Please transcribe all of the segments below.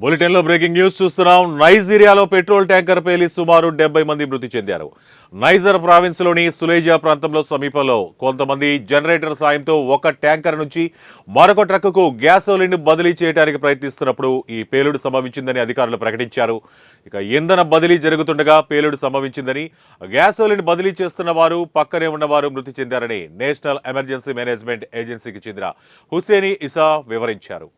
బులెటిన్లో breaking news చూస్తున్నాం. నైజీరియాలో petrol tanker పేలి సుమారు 70 మంది మృతి చెందారు. నైజర్ ప్రావిన్స్లోని సులేజా ప్రాంతంలో సమీపంలో కొంతమంది జనరేటర్ సాయంతో ఒక ట్యాంకర్ నుంచి మరొక ట్రక్కుకు గ్యాసోలిన్ బదిలీ చేయడానికి ప్రయత్నిస్తున్నప్పుడు ఈ పేలుడు సంభవించిందని అధికారులు ప్రకటించారు. ఇక ఇంధన బదిలీ జరుగుతుండగా పేలుడు సంభవించిందని, గ్యాసోలిన్ బదిలీ చేస్తున్న వారు పక్కనే ఉన్నవారు మృతి చెందారని నేషనల్ ఎమర్జెన్సీ మేనేజ్మెంట్ ఏజెన్సీకి చెందిన హుసేని ఇసా వివరించారు.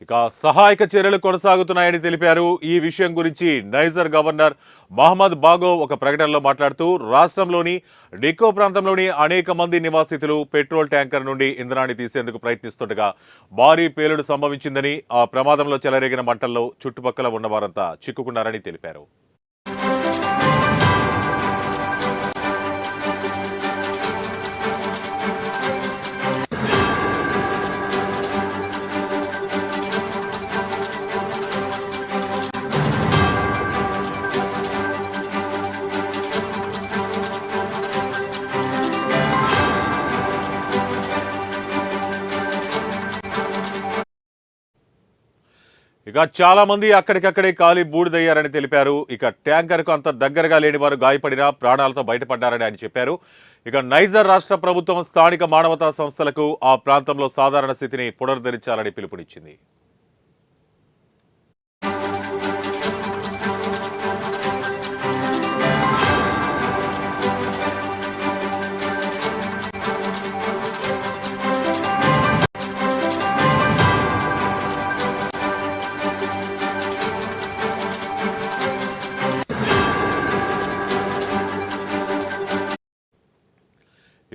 ఇక సహాయక చర్యలు కొనసాగుతున్నాయని తెలిపారు. ఈ విషయం గురించి నైజర్ గవర్నర్ మహమ్మద్ బాగో ఒక ప్రకటనలో మాట్లాడుతూ, రాష్ట్రంలోని డిక్కో ప్రాంతంలోని అనేక మంది నివాసితులు పెట్రోల్ ట్యాంకర్ నుండి ఇంధనాన్ని తీసేందుకు ప్రయత్నిస్తుండగా భారీ పేలుడు సంభవించిందని, ఆ ప్రమాదంలో చెలరేగిన మంటల్లో చుట్టుపక్కల ఉన్న వారంతా చిక్కుకున్నారని తెలిపారు. ఇక చాలా మంది అక్కడికక్కడే కాలి బూడిదయ్యారని తెలిపారు. ఇక ట్యాంకర్కు అంత దగ్గరగా లేని వారు గాయపడినా ప్రాణాలతో బయటపడ్డారని ఆయన చెప్పారు. ఇక నైజర్ రాష్ట్ర ప్రభుత్వం స్థానిక మానవతా సంస్థలకు ఆ ప్రాంతంలో సాధారణ స్థితిని పునరుద్ధరించాలని పిలుపునిచ్చింది.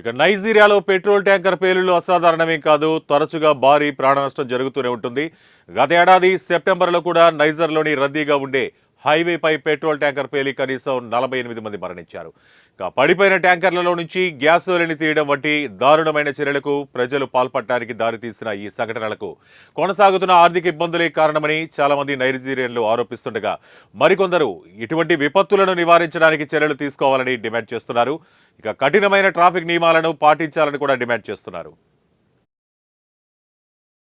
ఇక నైజీరియాలో పెట్రోల్ ట్యాంకర్ పేలుళ్లు అసాధారణమే కాదు, తరచుగా భారీ ప్రాణ నష్టం జరుగుతూనే ఉంటుంది. గత ఏడాది సెప్టెంబర్లో కూడా నైజర్లోని రద్దీగా ఉండే హైవేపై పెట్రోల్ ట్యాంకర్ పేలి కనీసం 48 మంది మరణించారు. ఇక పడిపోయిన ట్యాంకర్లలో నుంచి గ్యాసోలిన్ తీయడం వంటి దారుణమైన చర్యలకు ప్రజలు పాల్పడటానికి దారితీసిన ఈ సంఘటనలకు కొనసాగుతున్న ఆర్థిక ఇబ్బందులే కారణమని చాలా మంది నైజీరియన్లు ఆరోపిస్తుండగా, మరికొందరు ఇటువంటి విపత్తులను నివారించడానికి చర్యలు తీసుకోవాలని డిమాండ్ చేస్తున్నారు. ఇక కఠినమైన ట్రాఫిక్ నియమాలను పాటించాలని కూడా డిమాండ్ చేస్తున్నారు.